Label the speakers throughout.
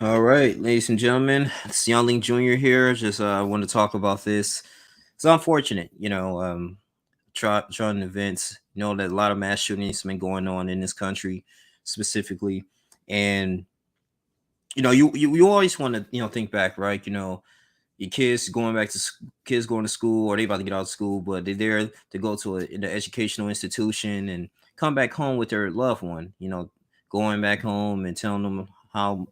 Speaker 1: All right, ladies and gentlemen, it's Youngling Jr. here. Just want to talk about this. It's unfortunate, trying events. You know that a lot of mass shootings have been going on in this country, specifically, and you always want to think back, right? Your kids going back to kids going to school, or they about to get out of school, but they're there to go to an educational institution and come back home with their loved one. Going back home and telling them how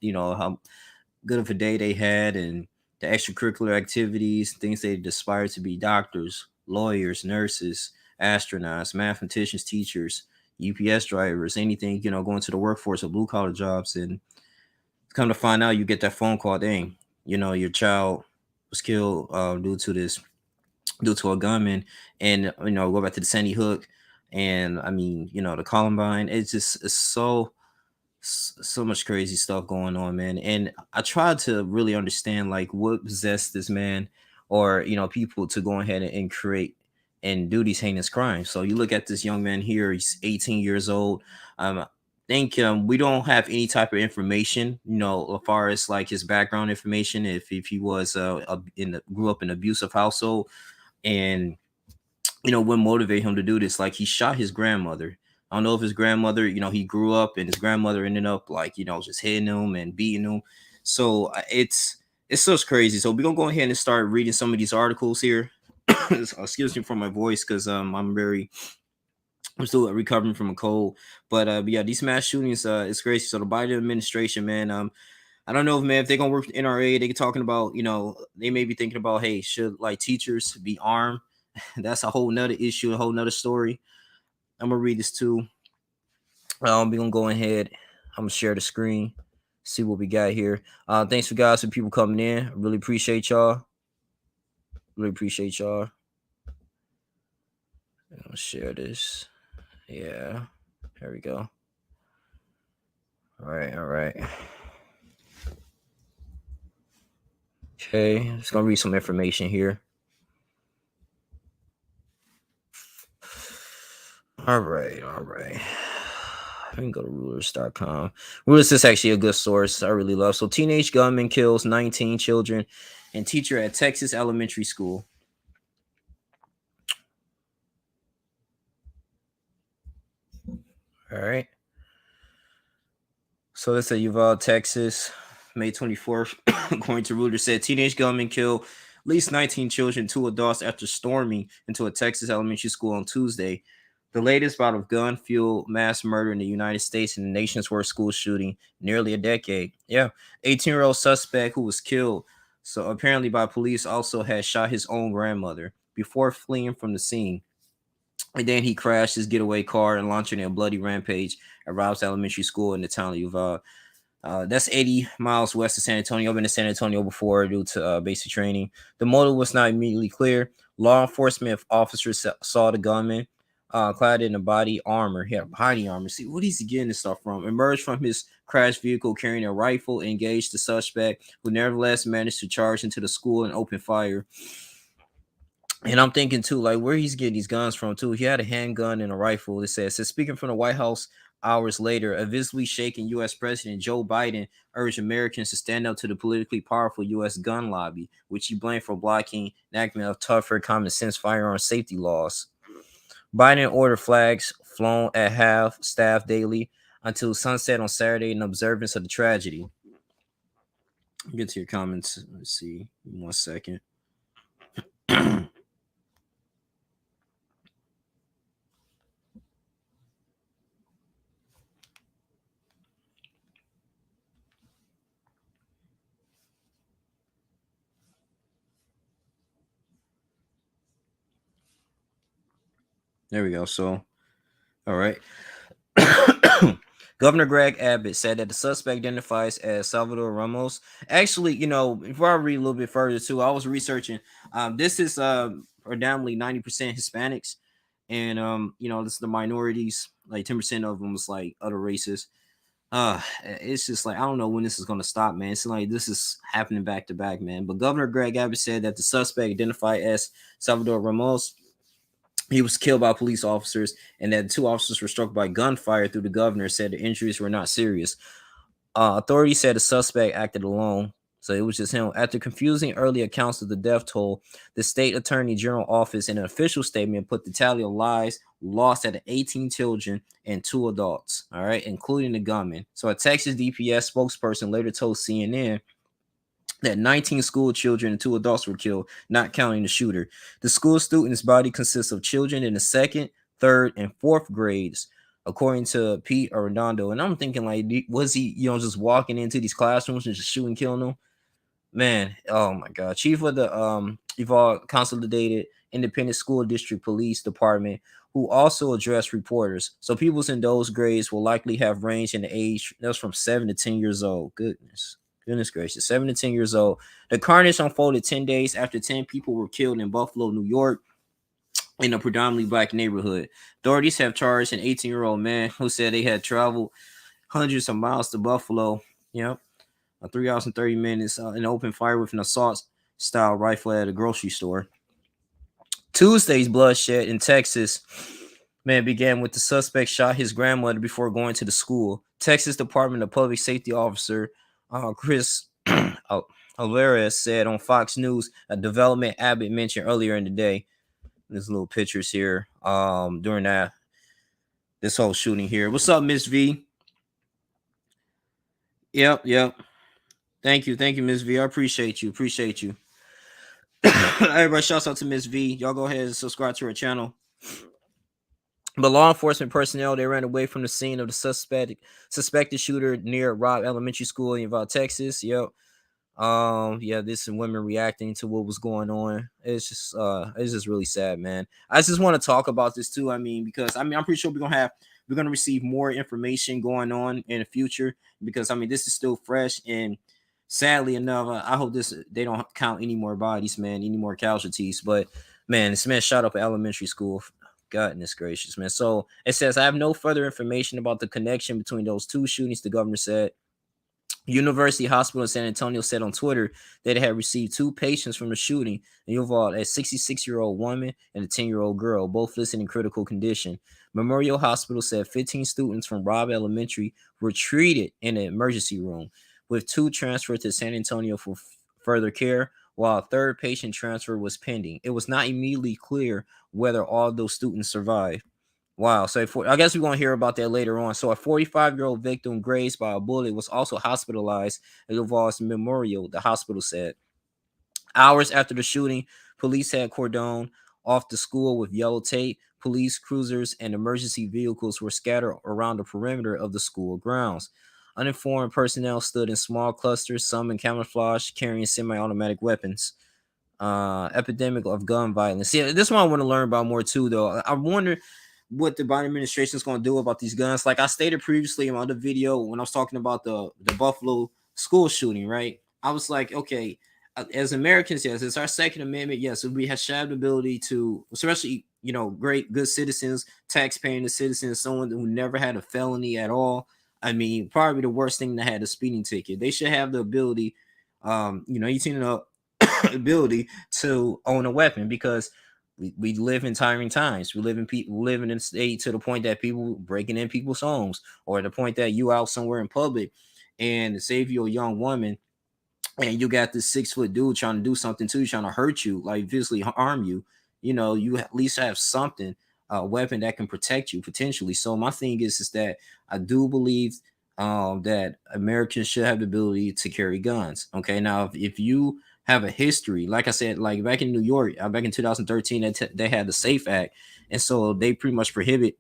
Speaker 1: good of a day they had and the extracurricular activities, things they aspire to be: doctors, lawyers, nurses, astronauts, mathematicians, teachers, UPS drivers, anything, going to the workforce or blue collar jobs. And come to find out, you get that phone call, dang, your child was killed due to a gunman. And, go back to the Sandy Hook. And I mean, the Columbine, it's so much crazy stuff going on, man. And I tried to really understand like what possessed this man or people to go ahead and create and do these heinous crimes. So you look at this young man here; he's 18 years old. I think we don't have any type of information, as far as like his background information. If he was grew up in an abusive household, and what motivated him to do this. Like he shot his grandmother. I don't know if his grandmother, he grew up and his grandmother ended up like, just hitting him and beating him. So it's just crazy. So we're gonna go ahead and start reading some of these articles here. Excuse me for my voice, because I'm still recovering from a cold. But yeah, these mass shootings, it's crazy. So the Biden administration, man, I don't know if man, if they're gonna work with NRA, they talking about, they may be thinking about, hey, should like teachers be armed? That's a whole nother issue, a whole nother story. I'm gonna read this too. We're gonna go ahead. I'm gonna share the screen, see what we got here. Thanks for guys for people coming in. I really appreciate y'all. Really appreciate y'all. I'm gonna share this. Yeah. There we go. All right, all right. Okay, just gonna read some information here. All right, all right. I can go to rulers.com. Rulers is actually a good source. I really love. So teenage gunman kills 19 children and teacher at Texas elementary school. All right. So that's at Uvalde, Texas, May 24th. According to Reuters, said teenage gunman killed at least 19 children, 2 adults after storming into a Texas elementary school on Tuesday. The latest bout of gun-fueled mass murder in the United States and the nation's worst school shooting nearly a decade. Yeah, 18-year-old suspect who was killed, so apparently by police, also had shot his own grandmother before fleeing from the scene. And then he crashed his getaway car and launching a bloody rampage at Robb's Elementary School in the town of Uvalde. That's 80 miles west of San Antonio. I've been to San Antonio before due to basic training. The motive was not immediately clear. Law enforcement officers saw the gunman clad in a body armor. He had body armor. See, what is he getting this stuff from? Emerged from his crashed vehicle carrying a rifle, engaged the suspect, who nevertheless managed to charge into the school and open fire. And I'm thinking too, like where he's getting these guns from too. He had a handgun and a rifle. It says speaking from the White House hours later, a visibly shaken U.S. President Joe Biden urged Americans to stand up to the politically powerful U.S. gun lobby, which he blamed for blocking enactment of tougher common sense firearm safety laws. Biden ordered flags flown at half staff daily until sunset on Saturday in observance of the tragedy. Get to your comments. Let's see. 1 second. There we go. So, all right. Governor Greg Abbott said that the suspect identifies as Salvador Ramos. Actually, before I read a little bit further too, I was researching. This is predominantly 90% Hispanics, and this is the minorities. Like 10% of them is like other races. It's just like I don't know when this is gonna stop, man. It's like this is happening back to back, man. But Governor Greg Abbott said that the suspect identified as Salvador Ramos, he was killed by police officers, and that 2 officers were struck by gunfire through the governor said the injuries were not serious. Authorities said the suspect acted alone, so it was just him. After confusing early accounts of the death toll, the state attorney general office, in an official statement, put the tally of lives lost at 18 children and 2 adults, all right, including the gunman. So a Texas DPS spokesperson later told CNN that 19 school children and 2 adults were killed, not counting the shooter. The school student's body consists of children in the second, third, and fourth grades, according to Pete Arredondo. And I'm thinking, like, was he, just walking into these classrooms and just shooting, killing them? Man, oh my God. Chief of the Evolved Consolidated Independent School District Police Department, who also addressed reporters. So peoples in those grades will likely have ranged in the age that's from 7 to 10 years old. Goodness gracious, 7 to 10 years old. The carnage unfolded 10 days after 10 people were killed in Buffalo, New York, in a predominantly black neighborhood. Authorities have charged an 18-year-old man who said they had traveled hundreds of miles to Buffalo. Yep. 3 hours and 30 minutes and opened fire with an assault-style rifle at a grocery store. Tuesday's bloodshed in Texas, man, began with the suspect shot his grandmother before going to the school. Texas Department of Public Safety officer Chris Alvarez said on Fox News, a development Abbott mentioned earlier in the day. There's little pictures here during this whole shooting here. What's up, Miss V? Yep. Thank you, Miss V. I appreciate you. Everybody, shouts out to Miss V. Y'all go ahead and subscribe to her channel. But law enforcement personnel, they ran away from the scene of the suspected shooter near Robb Elementary School in Uvalde, Texas. Yep. This and women reacting to what was going on. It's just really sad, man. I just want to talk about this too. I mean, because I'm pretty sure we're gonna receive more information going on in the future, because I mean this is still fresh, and sadly enough, I hope they don't count any more bodies, man, any more casualties. But man, this man shot up an elementary school. Goodness gracious, man. So it says, I have no further information about the connection between those two shootings, the governor said. University Hospital in San Antonio said on Twitter that it had received 2 patients from the shooting in Uvalde, a 66-year-old woman and a 10-year-old girl, both listed in critical condition. Memorial Hospital said 15 students from Robb Elementary were treated in an emergency room, with 2 transferred to San Antonio for further care, while a third patient transfer was pending. It was not immediately clear whether all those students survived. Wow. So I guess we're going to hear about that later on. So a 45-year-old victim grazed by a bullet was also hospitalized at Uvalde's Memorial, the hospital said. Hours after the shooting, police had cordoned off the school with yellow tape. Police cruisers and emergency vehicles were scattered around the perimeter of the school grounds. Uninformed personnel stood in small clusters, some in camouflage, carrying semi-automatic weapons. Epidemic of gun violence. Yeah, this one I want to learn about more too, though. I wonder what the Biden administration is going to do about these guns. Like I stated previously in my other video when I was talking about the Buffalo school shooting, right? I was like, okay, as Americans, yes, it's our Second Amendment. Yes, we have shared the ability to, especially, great, good citizens, tax-paying citizens, someone who never had a felony at all. I mean, probably the worst thing that had a speeding ticket. They should have the ability, 18 and up, ability to own a weapon, because we live in tiring times. We live in a state to the point that people breaking in people's homes, or the point that you out somewhere in public, and save you a young woman, and you got this 6-foot dude trying to do something to you, trying to hurt you, like physically harm you. You at least have something, a weapon that can protect you potentially. So my thing is that I do believe that Americans should have the ability to carry guns. Okay, now if you have a history, like I said, like back in New York, back in 2013, they had the SAFE Act, and so they pretty much prohibit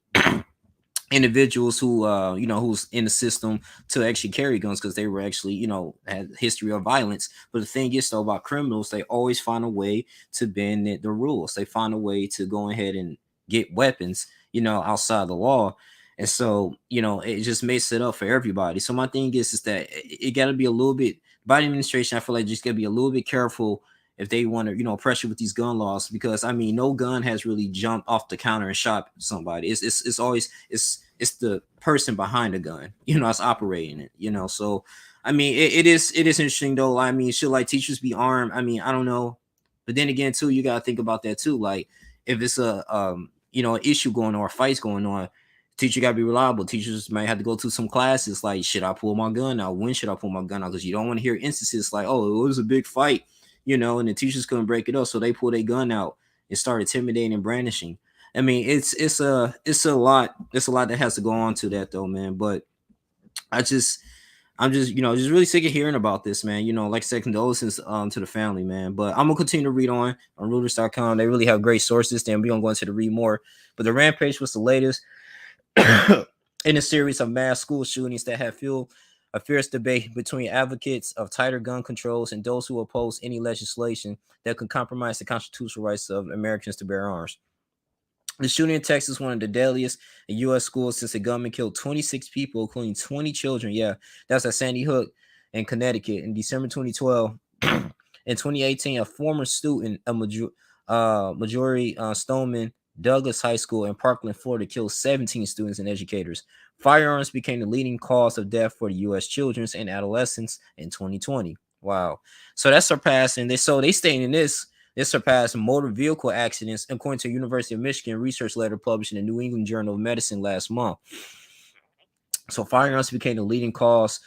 Speaker 1: individuals who who's in the system to actually carry guns, because they were actually had history of violence. But the thing is though about criminals, they always find a way to bend the rules. They find a way to go ahead and get weapons outside the law. And so it just makes it up for everybody. So my thing is that it got to be a little bit, Biden administration, I feel like just got to be a little bit careful if they want to, pressure with these gun laws, because I mean, no gun has really jumped off the counter and shot somebody. It's always the person behind the gun, it's operating it, So I mean, it is interesting though. I mean, should like teachers be armed? I mean, I don't know, but then again, too, you gotta think about that too. Like if it's a an issue going on or fights going on, Teacher got to be reliable. Teachers might have to go to some classes like, should I pull my gun out? When should I pull my gun out? Because you don't want to hear instances like, oh, it was a big fight, and the teachers couldn't break it up, so they pulled a gun out and started intimidating and brandishing. I mean, it's a lot that has to go on to that though, man. But I just I'm just, just really sick of hearing about this, man. Like I said, condolences to the family, man. But I'm gonna continue to read on Reuters.com. They really have great sources. Then we're gonna go into the read more. But the rampage was the latest in a series of mass school shootings that have fueled a fierce debate between advocates of tighter gun controls and those who oppose any legislation that could compromise the constitutional rights of Americans to bear arms. The shooting in Texas, one of the deadliest in U.S. schools since a gunman killed 26 people, including 20 children. Yeah, that's at Sandy Hook in Connecticut in December 2012. In 2018, a former student, Marjorie Stoneman Douglas High School in Parkland, Florida, killed 17 students and educators. Firearms became the leading cause of death for the U.S. children and adolescents in 2020. Wow. So that's surpassing. They stating this. It surpassed motor vehicle accidents, according to University of Michigan research letter published in the New England Journal of Medicine last month. So firearms became the leading cause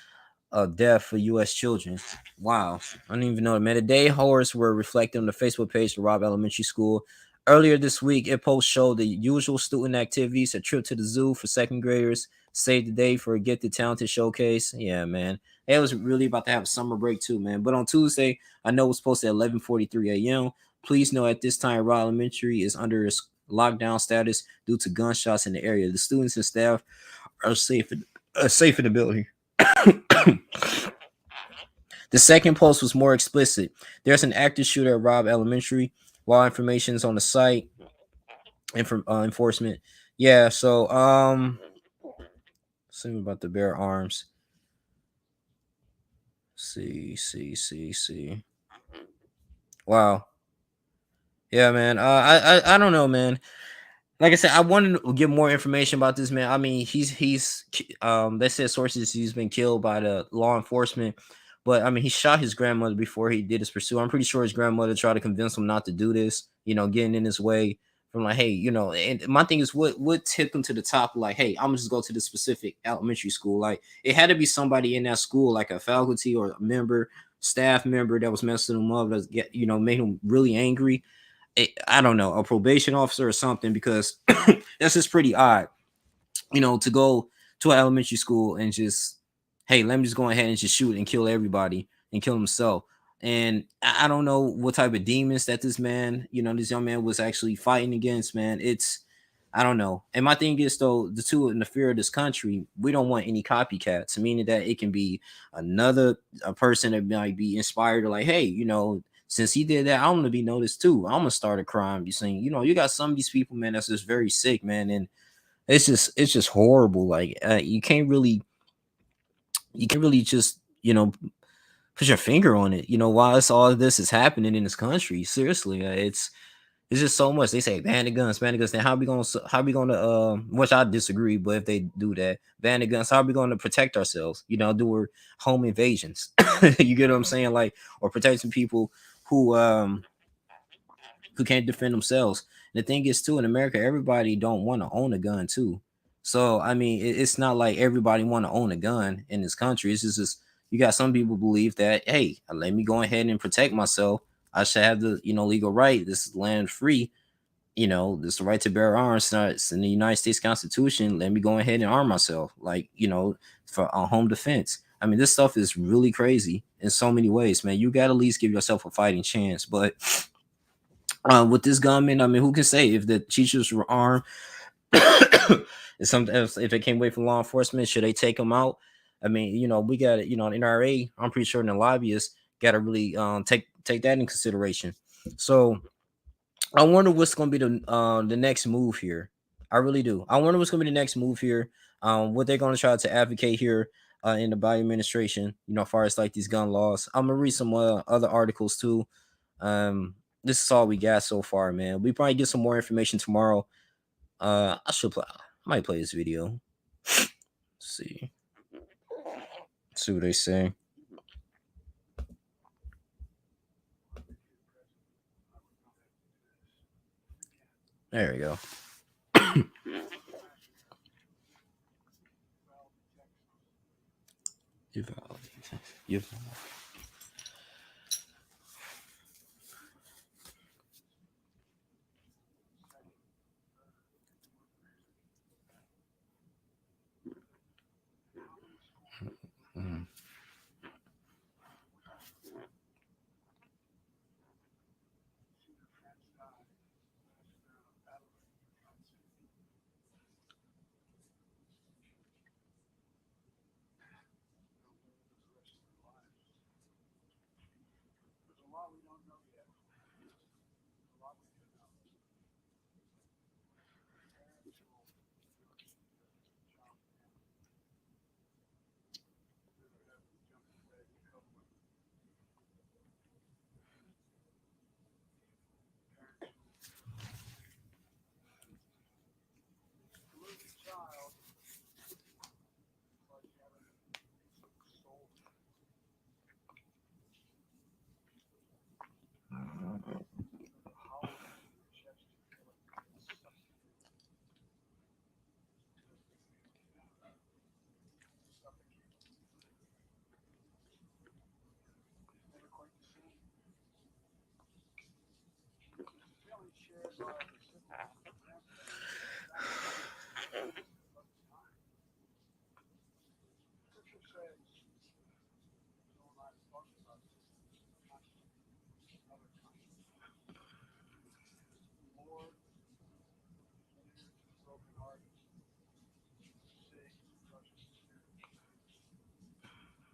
Speaker 1: of death for U.S. children. Wow. I don't even know that, man. The day horrors were reflected on the Facebook page of Robb Elementary School. Earlier this week, a post showed the usual student activities, a trip to the zoo for second graders, save the day for a gifted talented showcase. Yeah, man. It was really about to have a summer break too, man. But on Tuesday, I know it was posted at 11:43 a.m. Please know at this time, Robb Elementary is under lockdown status due to gunshots in the area. The students and staff are safe in the building. The second post was more explicit. There's an active shooter at Robb Elementary. While information is on the site, enforcement. Yeah, so something about the bear arms. See. Wow. Yeah, man. I don't know, man. Like I said, I wanted to get more information about this man. I mean, he's they said sources he's been killed by the law enforcement, but I mean, he shot his grandmother before he did his pursuit. I'm pretty sure his grandmother tried to convince him not to do this. Getting in his way from like, hey, And my thing is, what tipped him to the top? Like, hey, I'm gonna just go to this specific elementary school. Like, it had to be somebody in that school, like a faculty or a member, staff member that was messing him up, that get made him really angry. I don't know, a probation officer or something, because that's just pretty odd, to go to an elementary school and just, hey, let me just go ahead and just shoot and kill everybody and kill himself. And I don't know what type of demons that this young man was actually fighting against, man. I don't know. And my thing is, though, in the fear of this country, we don't want any copycats, meaning that it can be a person that might be inspired to, like, hey, since he did that, I'm gonna be noticed too. I'm gonna start a crime. You saying, you got some of these people, man, that's just very sick, man, and it's just horrible. Like, you can't really just put your finger on it. While all of this is happening in this country, seriously, it's just so much. They say ban the guns, ban the guns. Then how we gonna which I disagree, but if they do that, ban the guns, how are we gonna protect ourselves? Do our home invasions. You get what I'm saying? Like, or protecting people who um who can't defend themselves. And the thing is, too, in America, everybody don't want to own a gun too. So I mean, it's not like everybody want to own a gun in this country. It's just you got some people believe that, hey, let me go ahead and protect myself. I should have the legal right. This is land free. This the right to bear arms. It's in the United States Constitution. Let me go ahead and arm myself, like, for home defense. I mean, this stuff is really crazy in so many ways, man. You got to at least give yourself a fighting chance. But with this gunman, I mean, who can say if the teachers were armed? If it came away from law enforcement, should they take them out? I mean, we got NRA. I'm pretty sure the lobbyists got to really take that in consideration. So I wonder what's going to be the next move here. I really do. I wonder what's going to be the next move here. What they're going to try to advocate here in the Biden administration. As far as like these gun laws. I'm gonna read some other articles too. This is all we got so far, man. We probably get some more information tomorrow. I might play this video. Let's see. Let's see what they say. There we go. You. Mm.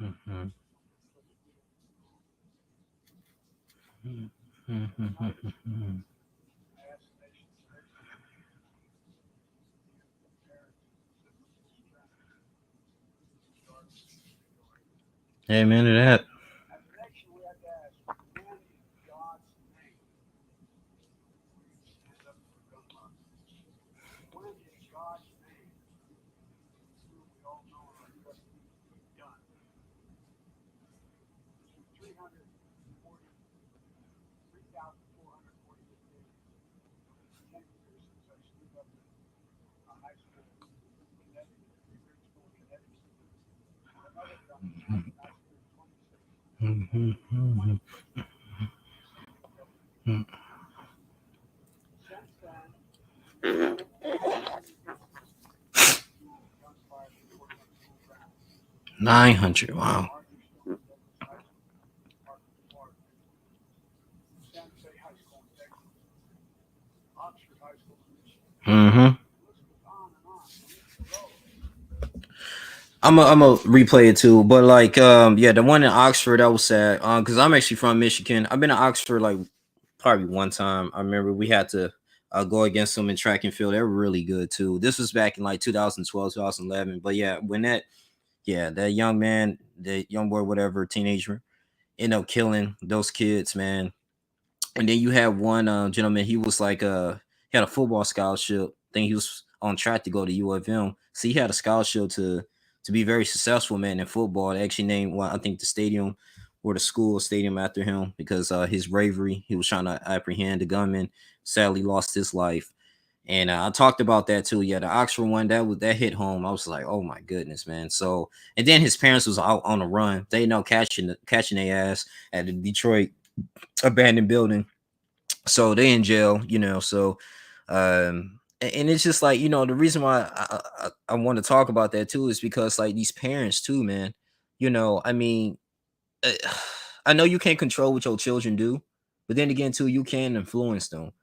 Speaker 1: Mhm. Mhm. Mhm. Amen to that. Mhm. Mhm. Mhm. 900. Wow. Mm-hmm. I'm a replay it too, but like yeah, the one in Oxford that was sad. Because I'm actually from Michigan. I've been to Oxford like probably one time. I remember we had to go against them in track and field. They were really good too. This was back in like 2012, 2011. But yeah, when that young man, the young boy, whatever, teenager, ended up killing those kids, man. And then you have one gentleman. He was like he had a football scholarship. I think he was on track to go to U of M. So he had a scholarship to be very successful, man, in football. They actually named one, I think, the stadium or the school stadium after him because his bravery. He was trying to apprehend the gunman. Sadly, lost his life. And I talked about that too. Yeah, the Oxford one that hit home. I was like, oh my goodness, man. So and then his parents was out on the run. They know catching their ass at the Detroit abandoned building, so they in jail, so and it's just like, the reason why I want to talk about that too is because like these parents too, man. I mean, uh, I know you can't control what your children do, but then again too, you can influence them.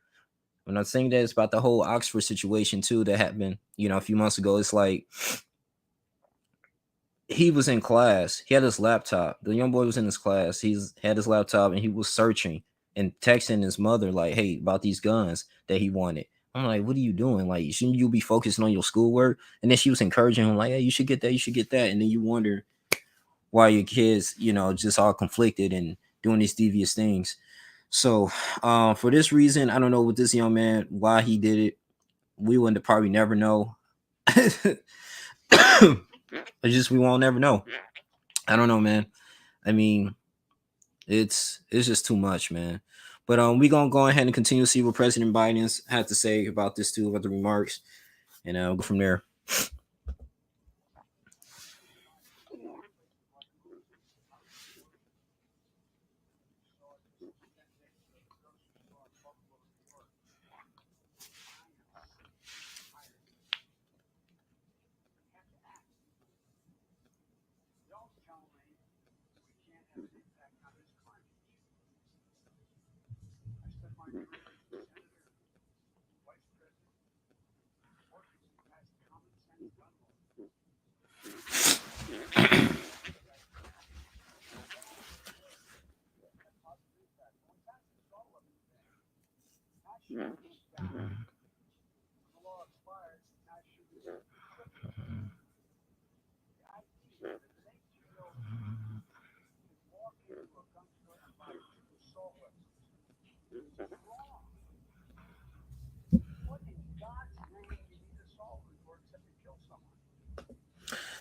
Speaker 1: When I think that it's about the whole Oxford situation too that happened, a few months ago. It's like he was in class. He had his laptop. The young boy was in his class. He's had his laptop and he was searching and texting his mother like, "Hey, about these guns that he wanted." I'm like, "What are you doing? Like, shouldn't you be focusing on your schoolwork?" And then she was encouraging him like, "Hey, you should get that. You should get that." And then you wonder why your kids, just all conflicted and doing these devious things. So, for this reason, I don't know with this young man why he did it. We wouldn't probably never know. It's just we won't never know. I don't know, man. I mean, it's just too much, man. But we gonna go ahead and continue to see what President Biden's had to say about this too, about the remarks, and we'll go from there.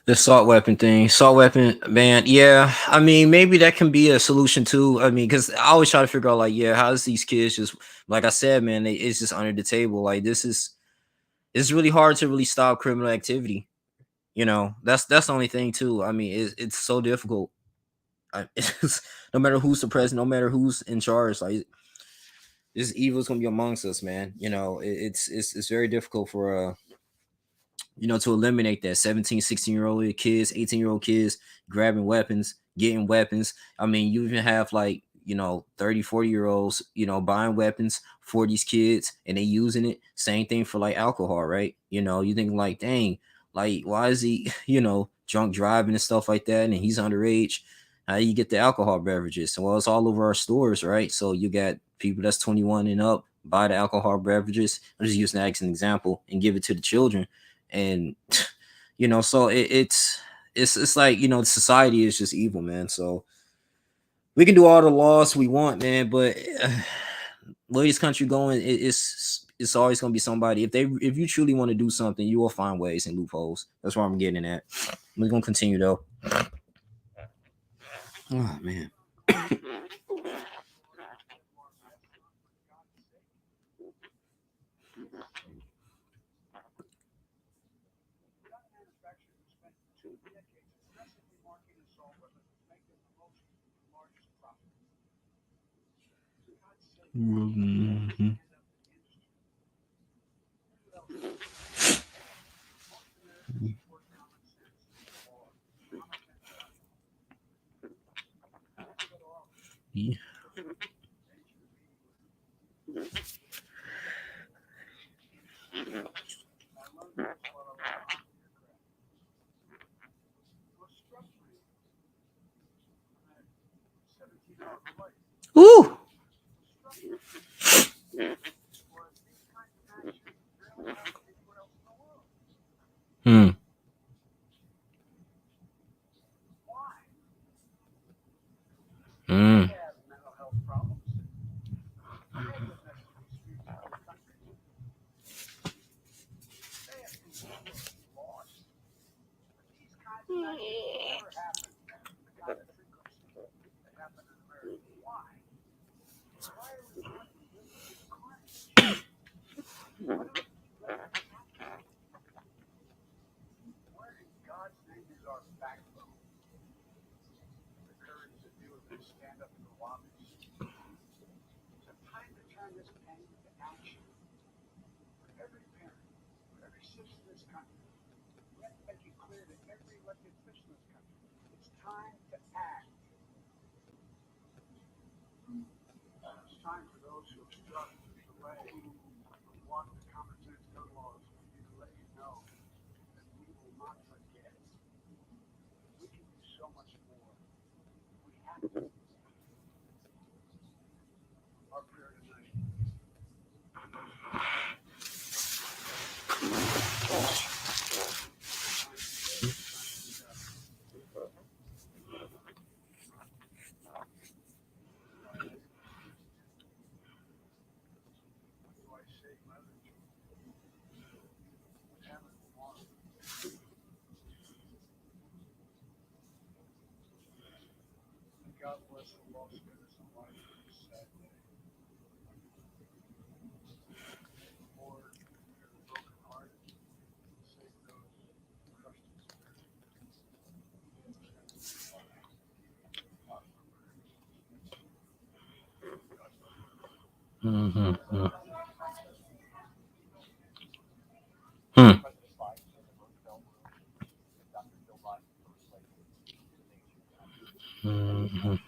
Speaker 1: The assault weapon thing, assault weapon ban. Yeah, I mean, maybe that can be a solution too. I mean, because I always try to figure out, like, yeah, how does these kids just, like I said, man, it's just under the table. Like, this is, it's really hard to really stop criminal activity. That's the only thing too. I mean, it's so difficult. It's, no matter who's the president, no matter who's in charge, like, this evil is gonna be amongst us, man. It's very difficult for to eliminate that 17, 16-year-old kids, 18-year-old kids grabbing weapons, getting weapons. I mean, you even have, like, 30, 40-year olds, buying weapons for these kids and they using it. Same thing for, like, alcohol, right? You think, like, dang, like, why is he, drunk driving and stuff like that? And he's underage. How do you get the alcohol beverages? Well, it's all over our stores, right? So you got people that's 21 and up buy the alcohol beverages. I'm just using that as an example and give it to the children. And so it's like, society is just evil, man. So we can do all the laws we want, man, but where this country going, it's always going to be somebody. If you truly want to do something, you will find ways and loopholes. That's where I'm getting at. We're going to continue though. Oh man. Mhm. Yeah. Ooh. Hmm. Hmm. Mhm. Hmm. Mhm.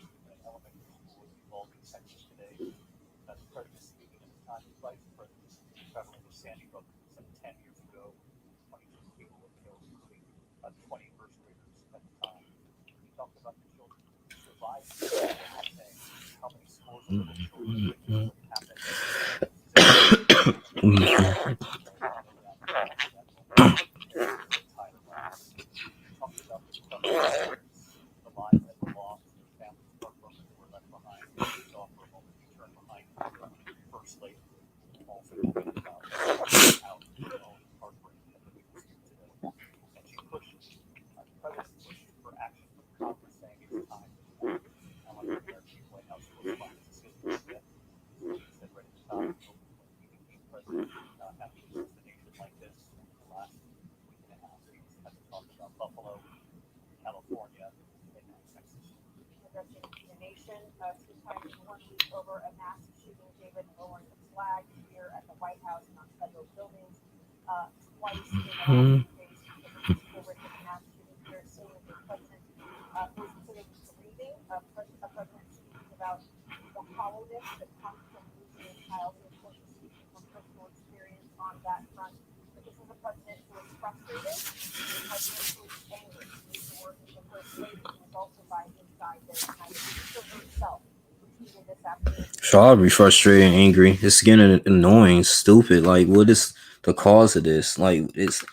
Speaker 1: So I'll be frustrated and angry. It's getting annoying, stupid. Like, what is the cause of this? Like, it's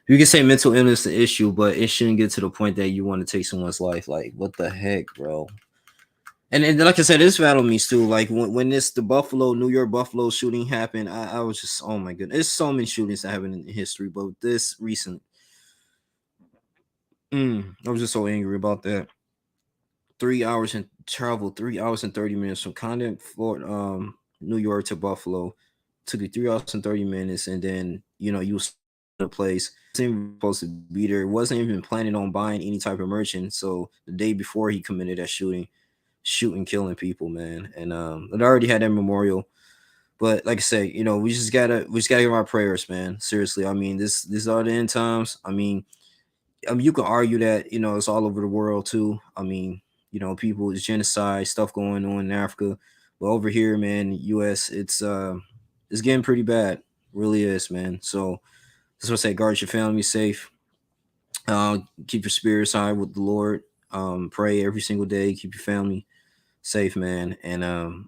Speaker 1: you can say mental illness is the issue, but it shouldn't get to the point that you want to take someone's life. Like, what the heck, bro? And like I said, this rattled me too. Like when the New York Buffalo shooting happened, I was just, oh my goodness. There's so many shootings that happened in history, but this recent, I was just so angry about that. 3 hours and travel, 3 hours and 30 minutes from Condon, Florida, New York to Buffalo. Took you 3 hours and 30 minutes, and then you was in a place wasn't even supposed to be there. Wasn't even planning on buying any type of merchant. So the day before he committed that shooting, killing people, man. And it already had that memorial. But like I say, we just gotta give our prayers, man. Seriously, I mean, these are the end times. I mean, you can argue that it's all over the world too. I mean, people is genocide stuff going on in Africa, but over here, man, U.S. It's getting pretty bad, really is, man. So that's what I say. Guard your family safe. Keep your spirits high with the Lord. Pray every single day. Keep your family safe, man, and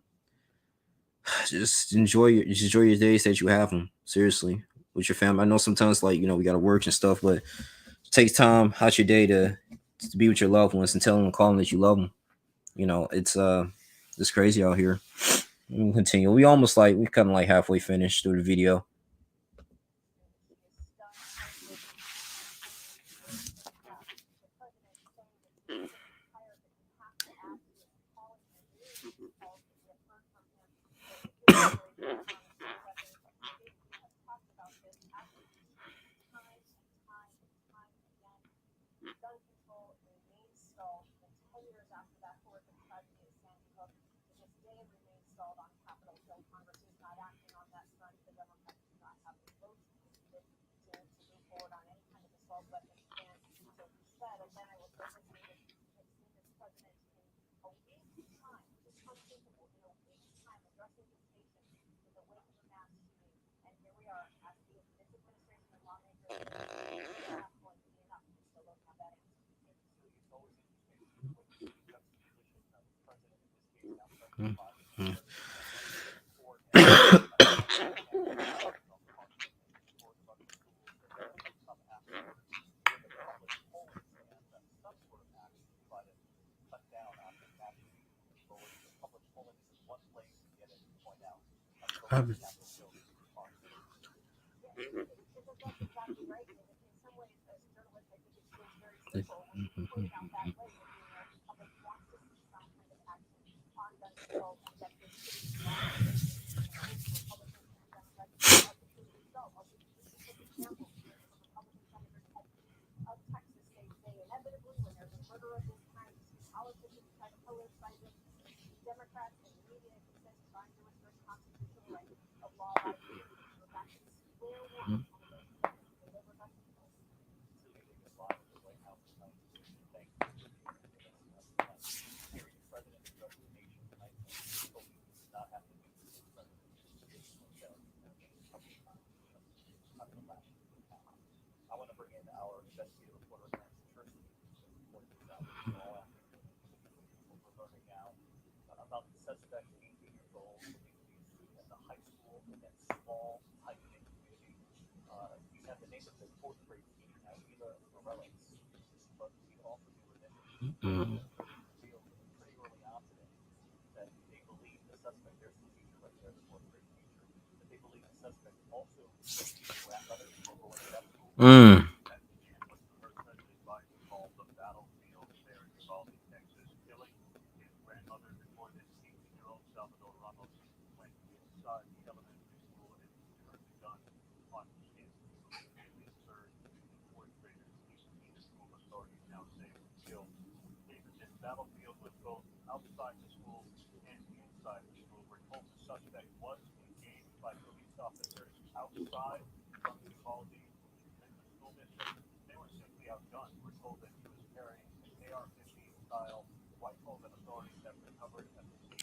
Speaker 1: just enjoy your days that you have them. Seriously, with your family. I know sometimes like we got to work and stuff, but take time out your day to be with your loved ones and tell them, call them that you love them. It's crazy out here. We'll continue. We kind of like halfway finished through the video. Mm. Mm.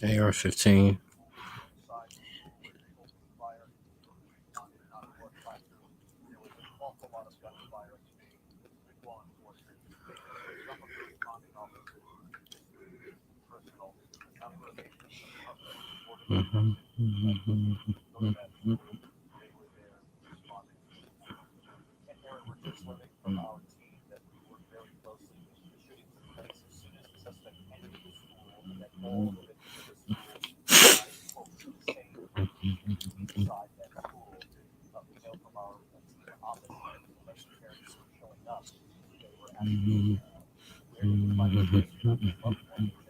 Speaker 1: AR-15. Mhm.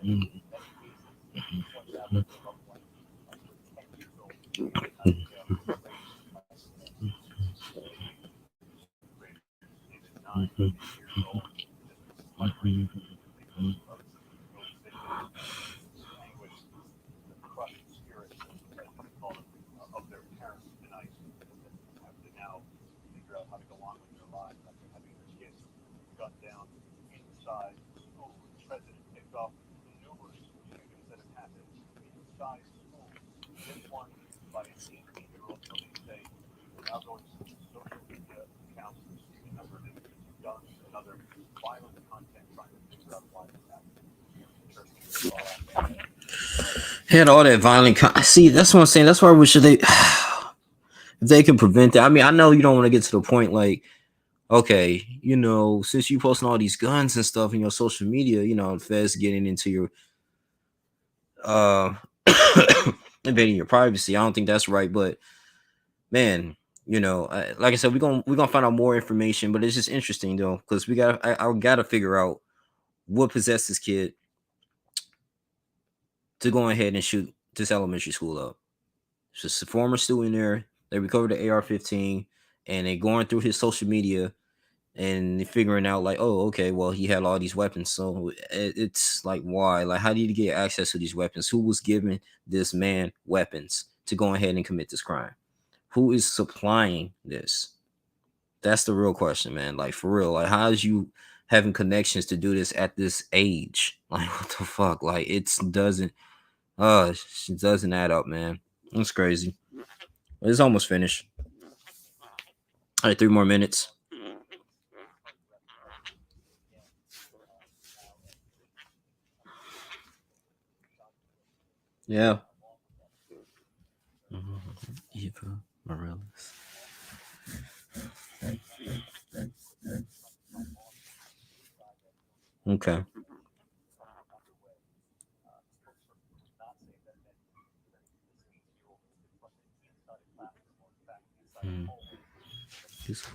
Speaker 1: Mhm. Had all that violent. See, that's what I'm saying. That's why I wish they, if they could prevent that. I mean, I know you don't want to get to the point like, okay, since you posting all these guns and stuff in your social media, the feds getting into your uh invading your privacy. I don't think that's right, but man, like I said, we're gonna find out more information, but it's just interesting though because I gotta figure out what possessed this kid to go ahead and shoot this elementary school up. It's just a former student there. They recovered the AR-15, and they going through his social media and they figuring out like, oh, okay, well, he had all these weapons. So it's like, why? Like, how did he get access to these weapons? Who was giving this man weapons to go ahead and commit this crime? Who is supplying this? That's the real question, man. Like, for real. Like, how is you having connections to do this at this age? Like, what the fuck? Like, it doesn't add up, man. It's crazy. It's almost finished. All right, 3 more minutes. Yeah. Eva Morales. Okay. Hmm. Just-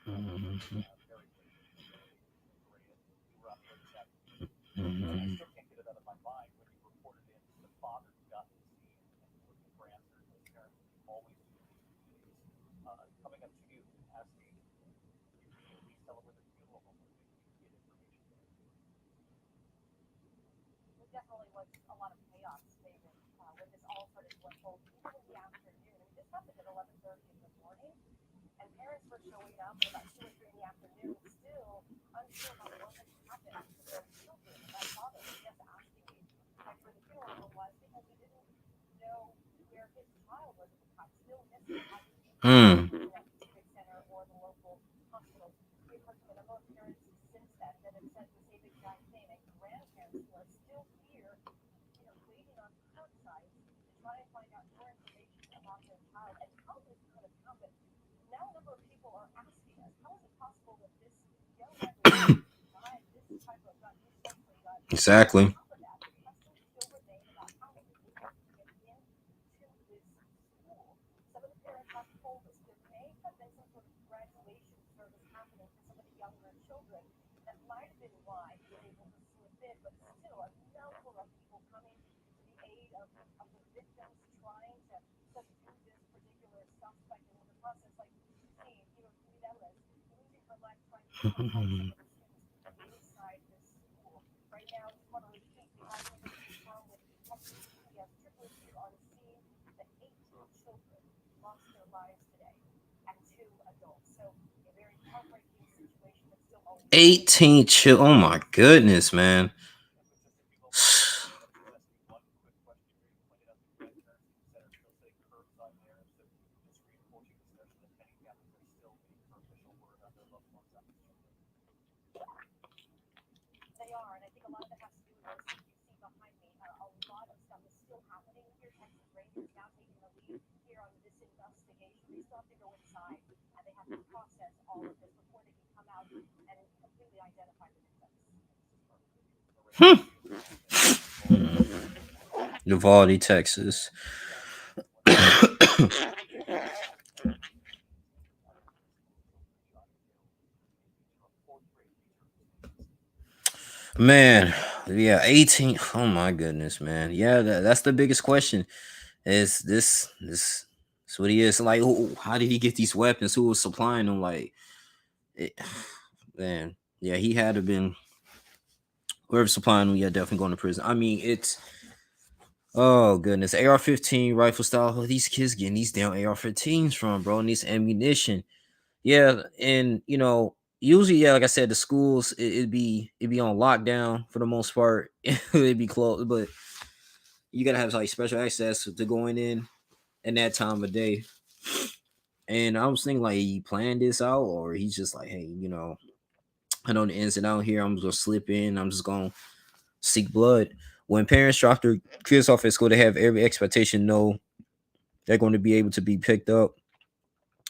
Speaker 1: Mhm. Mhm. Mm. Exactly. Oh my goodness, man. Hmm. Uvalde, Texas. Man, yeah, 18. Oh my goodness, man. Yeah, that's the biggest question. Is this what he is? Like, how did he get these weapons? Who was supplying them? Like, it, man, yeah, he had to been whoever supplying them. Yeah, definitely going to prison. I mean, it's oh goodness, AR-15 rifle style. Who these kids getting these damn AR-15s from, bro? And this ammunition. Yeah, and usually, yeah, like I said, the schools it'd be on lockdown for the most part. It'd be closed, but you gotta have like special access to going in that time of day. And I was thinking like he planned this out, or he's just like, hey, I know the ins and out here. I'm just gonna slip in. I'm just gonna seek blood. When parents drop their kids off at school, they have every expectation know they're going to be able to be picked up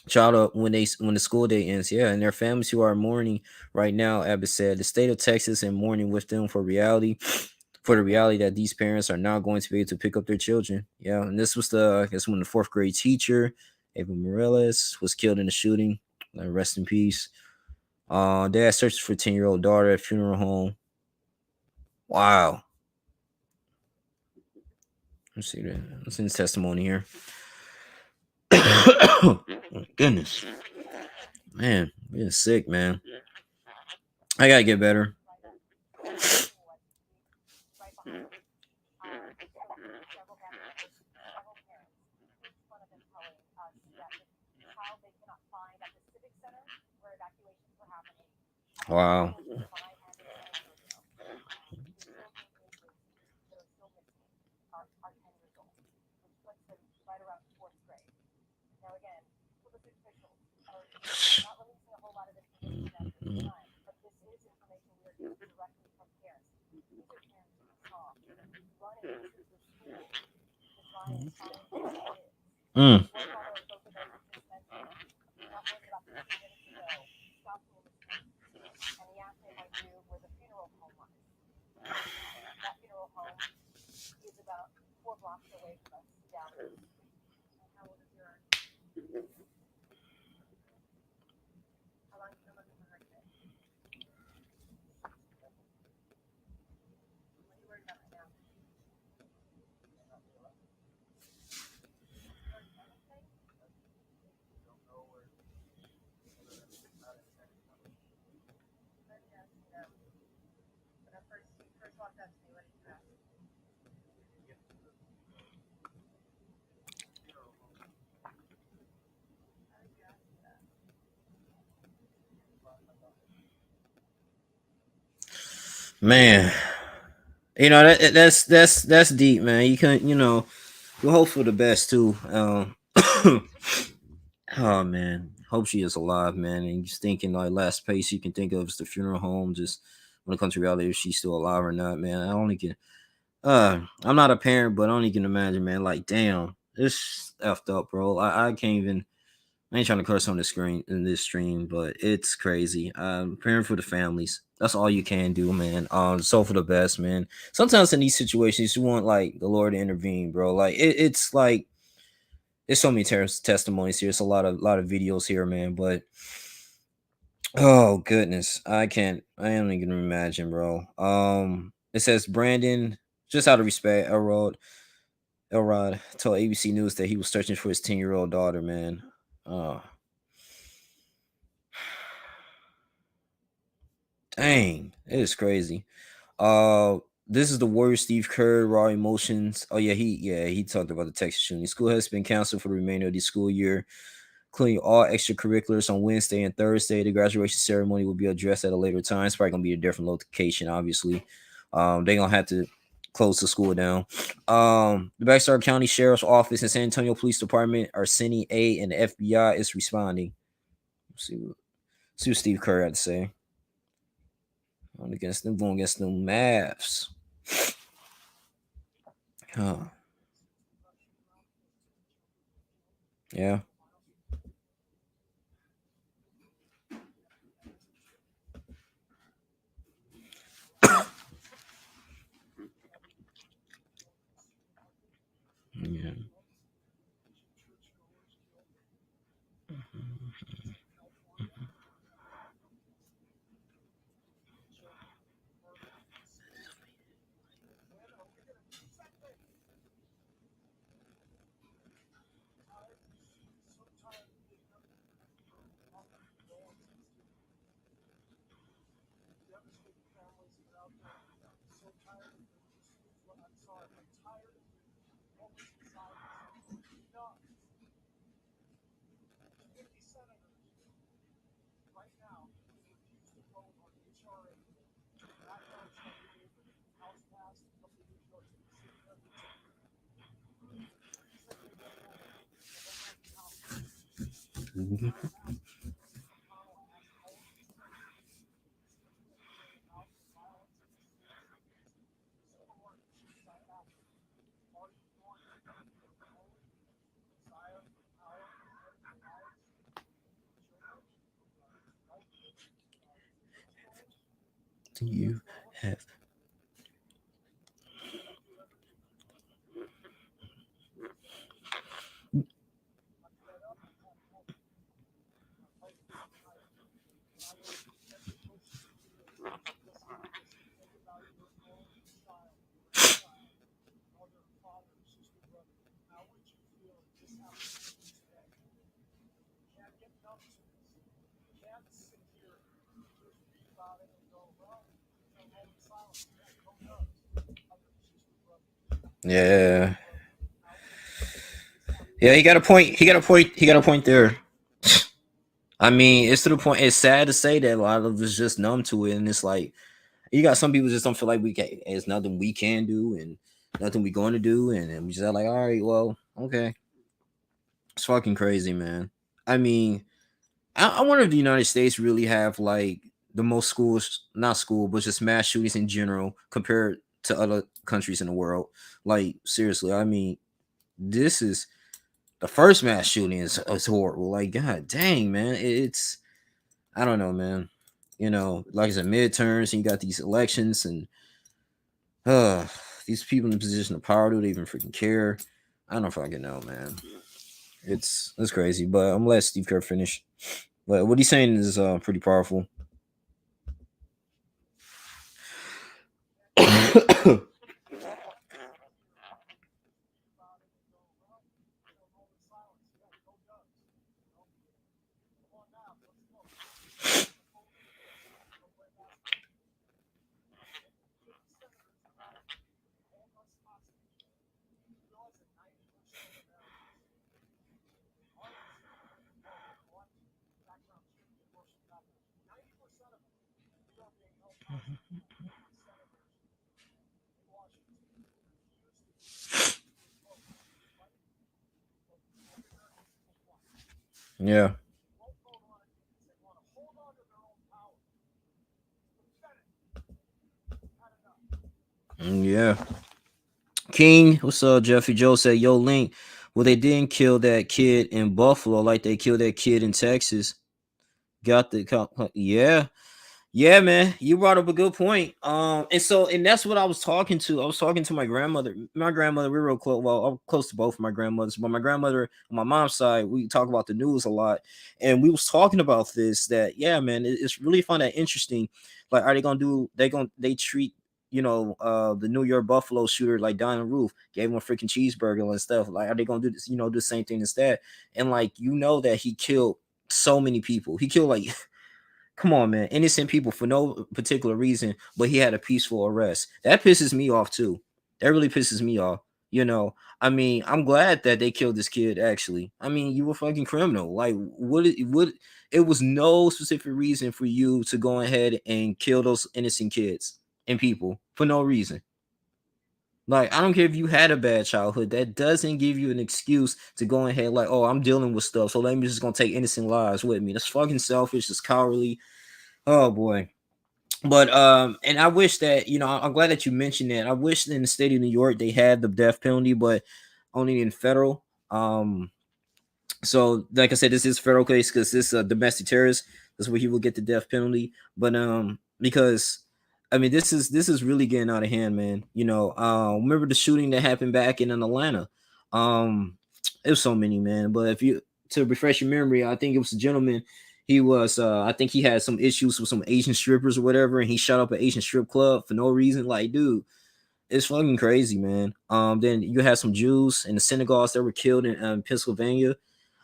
Speaker 1: child up when the school day ends. Yeah, and their families who are mourning right now. Abbott said the state of Texas and mourning with them for the reality that these parents are not going to be able to pick up their children. Yeah, and this was I guess when the fourth grade teacher Ava Morales was killed in the shooting. Rest in peace. Dad searched for 10-year-old daughter at funeral home. Wow. Let's see that. Let's see his testimony here. Oh, goodness, man, being sick, man. I gotta get better. Wow. Mhm. Mm. Man, that's deep, man. You can we hope for the best too. Oh man, hope she is alive, man. And just thinking like last place you can think of is the funeral home. Just when it comes to reality, if she's still alive or not, man. I only can. I'm not a parent, but I only can imagine, man. Like, damn, this effed up, bro. I can't even. I ain't trying to curse on the screen in this stream, but it's crazy. Praying for the families. That's all you can do, man. So for the best, man. Sometimes in these situations, you want like the Lord to intervene, bro. Like it's like there's so many testimonies here. It's a lot of videos here, man. But oh goodness, I can't. I am not even gonna imagine, bro. It says Brandon, just out of respect, Elrod told ABC News that he was searching for his 10-year-old daughter, man. Oh, dang, it is crazy. Uh, this is the Warrior Steve Kerr, raw emotions. Oh yeah, he talked about the Texas shooting. School has been canceled for the remainder of the school year, including all extracurriculars on Wednesday and Thursday. The graduation ceremony will be addressed at a later time. It's probably gonna be a different location, obviously. They're gonna have to close the school down. The Bexar County Sheriff's Office and San Antonio Police Department are sending aid, and the FBI is responding. See what Steve Kerr had to say. Going against them Mavs. Huh. Yeah. Yeah. Do you have? Yeah. Yeah, he got a point. He got a point. He got a point there. I mean, it's to the point. It's sad to say that a lot of us just numb to it, and it's like you got some people just don't feel like we can. There's nothing we can do, and nothing we going to do, and we just like, all right, well, okay, it's fucking crazy, man. I mean, I wonder if the United States really have like the most schools, not school, but just mass shootings in general compared to other countries in the world. Like seriously, I mean, this is the first mass shooting is horrible. Like, god dang, man, it's I don't know, man. Like I said, midterms, and you got these elections, and uh, these people in the position of power, do they even freaking care? I don't fucking know, man. It's crazy, but I'm gonna let Steve Kerr finish. But what he's saying is pretty powerful. Yeah. Yeah. King, what's up? Jeffrey Joe said, "Yo, Link, well, they didn't kill that kid in Buffalo like they killed that kid in Texas. Got the yeah." Yeah, man, you brought up a good point. And that's what I was talking to. I was talking to my grandmother. My grandmother, we're real close. Well, I'm close to both of my grandmothers, but my grandmother on my mom's side, we talk about the news a lot, and we was talking about this. That yeah, man, it's really fun and interesting. Like, are they gonna do? They treat the New York Buffalo shooter like Don Roof gave him a freaking cheeseburger and stuff. Like, are they gonna do this? Do the same thing instead? And like that he killed so many people. He killed like come on, man. Innocent people for no particular reason, but he had a peaceful arrest. That pisses me off too. That really pisses me off. I mean, I'm glad that they killed this kid, actually. I mean, you were fucking criminal. Like, it was no specific reason for you to go ahead and kill those innocent kids and people for no reason. Like, I don't care if you had a bad childhood. That doesn't give you an excuse to go ahead, like, oh, I'm dealing with stuff, so let me just gonna take innocent lives with me. That's fucking selfish. It's cowardly. Oh boy. But and I wish that I'm glad that you mentioned that. I wish in the state of New York they had the death penalty, but only in federal. So like I said, this is federal case because this domestic terrorist. That's where he will get the death penalty. But because I mean this is really getting out of hand, man. Remember the shooting that happened back in Atlanta? It was so many, man. But if you to refresh your memory, I think it was a gentleman. He was I think he had some issues with some Asian strippers or whatever, and he shot up an Asian strip club for no reason. Like, dude, it's fucking crazy, man. Then you had some Jews in the synagogues that were killed in Pennsylvania.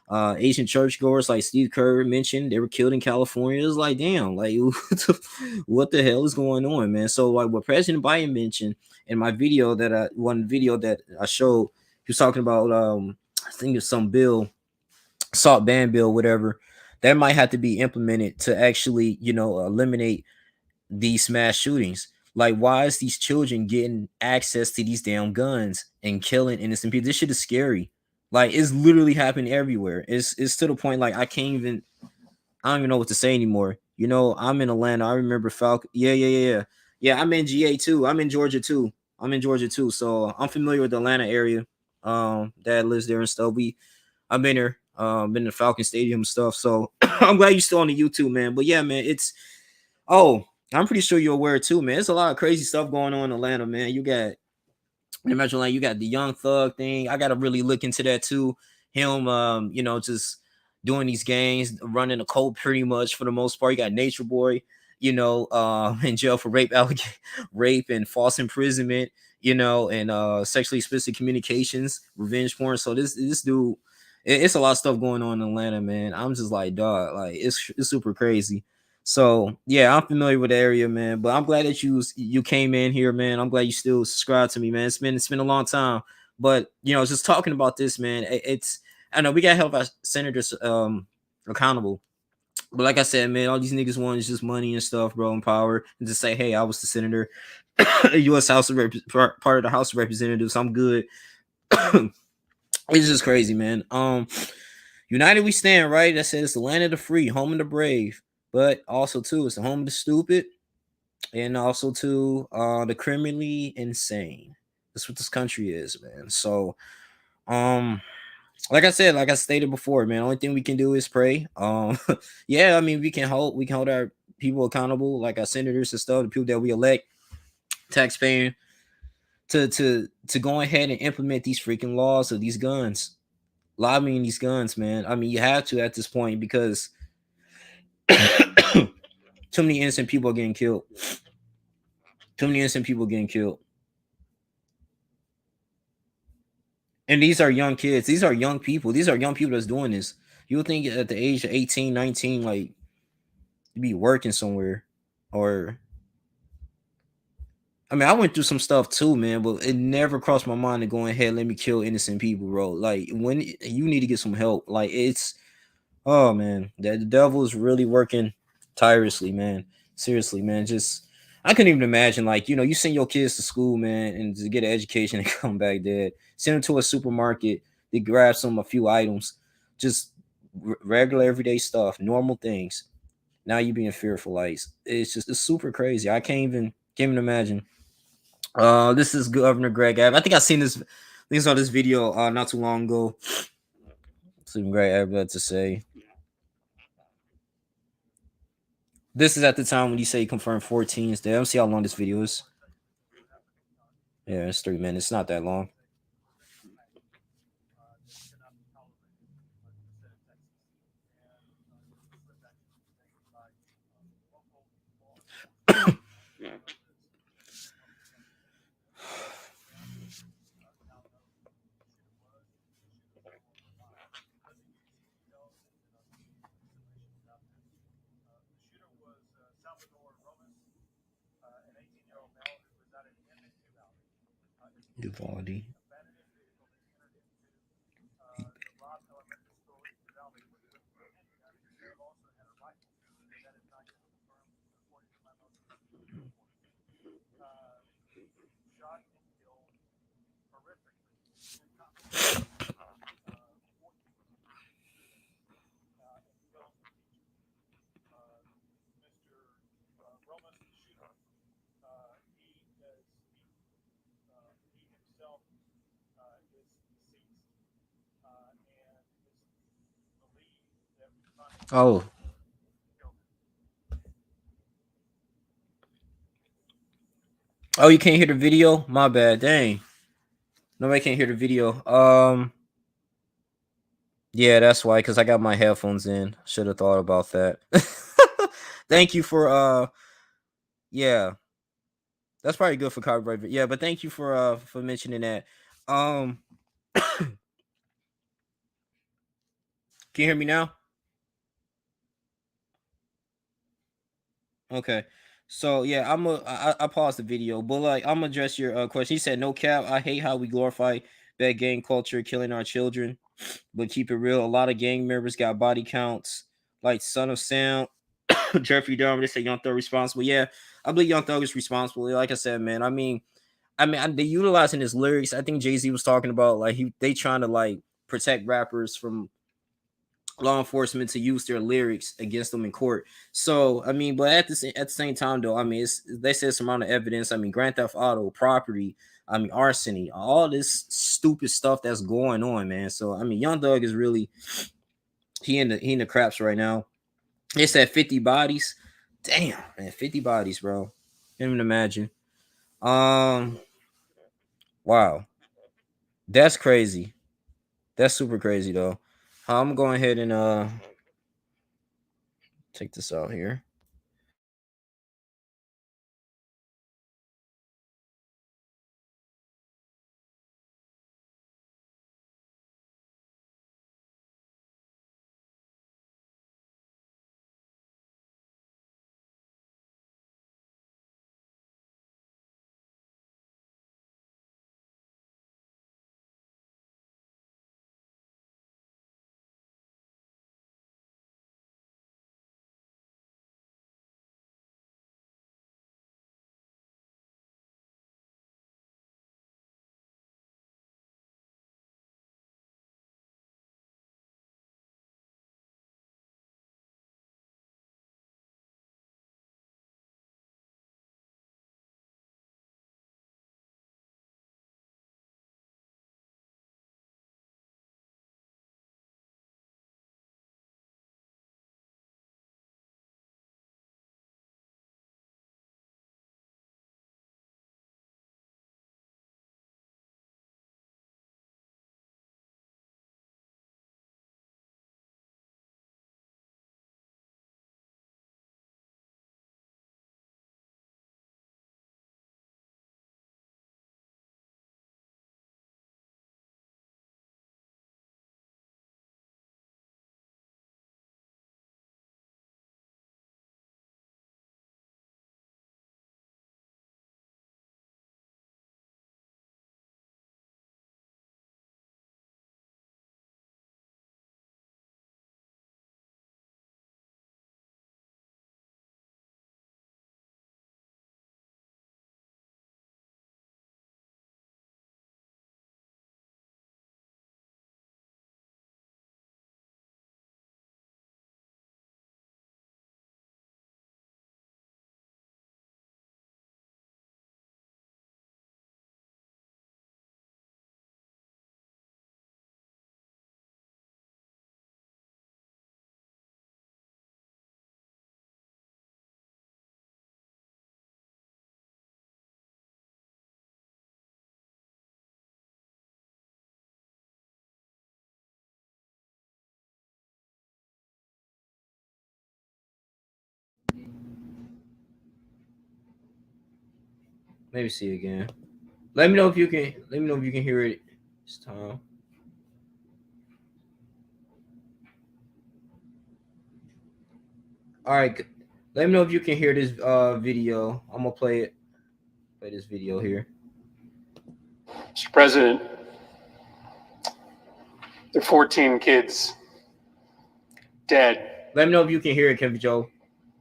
Speaker 1: Asian churchgoers, like Steve Kerr mentioned, they were killed in California. It's like, damn, like what the hell is going on, man? So like what President Biden mentioned in my video one video that I showed, he was talking about I think it's some bill, assault ban bill, whatever, that might have to be implemented to actually, eliminate these mass shootings. Like, why is these children getting access to these damn guns and killing innocent people? This shit is scary. Like, it's literally happening everywhere. It's to the point like I don't even know what to say anymore. I'm in Atlanta. I remember Falcon. Yeah, yeah, yeah, yeah. Yeah, I'm in GA too. I'm in Georgia too. So I'm familiar with the Atlanta area. Dad lives there and stuff. I've been there. Been to Falcon Stadium and stuff. So I'm glad you're still on the YouTube, man. But yeah, man, it's oh, I'm pretty sure you're aware too, man. There's a lot of crazy stuff going on in Atlanta, man. You got imagine like you got the Young Thug thing. I gotta really look into that too. Him, just doing these games, running a cult pretty much for the most part. You got Nature Boy, in jail for rape and false imprisonment, and sexually explicit communications, revenge porn. So this dude, it's a lot of stuff going on in Atlanta, man. I'm just like, dog, like it's super crazy. So yeah, I'm familiar with the area, man. But I'm glad that you came in here, man. I'm glad you still subscribe to me, man. It's been a long time, but just talking about this, man. It's I know we gotta help our senators accountable. But like I said, man, all these niggas want is just money and stuff, bro, and power, and just say, hey, I was the senator, U.S. part of the House of Representatives. I'm good. It's just crazy, man. United we stand, right? That says it's the land of the free, home of the brave, but also too, it's the home of the stupid, and also too, the criminally insane. That's what this country is, man. So, like I said, like I stated before, man, only thing we can do is pray. Yeah, I mean, we can hold our people accountable, like our senators and stuff, the people that we elect, taxpaying, to go ahead and implement these freaking laws of these guns, lobbying these guns, man. I mean, you have to at this point because too many innocent people are getting killed. Too many innocent people getting killed. And these are young kids. These are young people. These are young people that's doing this. You would think at the age of 18, 19, like you'd be working somewhere. Or I mean, I went through some stuff too, man, but it never crossed my mind to go ahead and let me kill innocent people, bro. Like when you need to get some help. Like it's oh man, the devil is really working tirelessly, man. Seriously, man. Just I couldn't even imagine, like, you send your kids to school, man, and to get an education and come back dead. Send them to a supermarket, they grab a few items, just regular everyday stuff, normal things. Now you being fearful. Like it's super crazy. I can't even imagine. This is Governor Greg Abbott. I think I seen this. Things on this video not too long ago. Something Greg Abbott had to say. This is at the time when you say you confirmed 14s. There. Let's see how long this video is. Yeah, it's 3 minutes. It's not that long. Uvalde. Oh, oh, you can't hear the video? My bad. Dang. Nobody can hear the video. Yeah, that's why. Cause I got my headphones in. Should have thought about that. Thank you for yeah, that's probably good for copyright. But yeah, but thank you for mentioning that. Um, can you hear me now? Okay. So yeah, I paused the video, but like I'm gonna address your question. He said, "No cap. I hate how we glorify bad gang culture, killing our children, but keep it real. A lot of gang members got body counts, like Son of Sam, Jeffrey Dahmer. They say Young Thug responsible. Yeah, I believe Young Thug is responsible. Like I said, man. They utilizing his lyrics. I think Jay Z was talking about like they trying to like protect rappers from law enforcement to use their lyrics against them in court. So but at the same time though, they said some amount of evidence. Grand Theft Auto, property, arson, all this stupid stuff that's going on, man. So Young Thug is really he in the craps right now. They said 50 bodies. Damn, man, 50 bodies, bro. Can't even imagine. Um, wow, that's crazy. That's super crazy though. I'm going ahead and take this out here. Maybe see it again. Let me know if you can. Let me know if you can hear it this time. All right. Let me know if you can hear this video. I'm gonna play it. Play this video here.
Speaker 2: Mr. President, there are 14 kids dead.
Speaker 1: Let me know if you can hear it, Kevin Joe.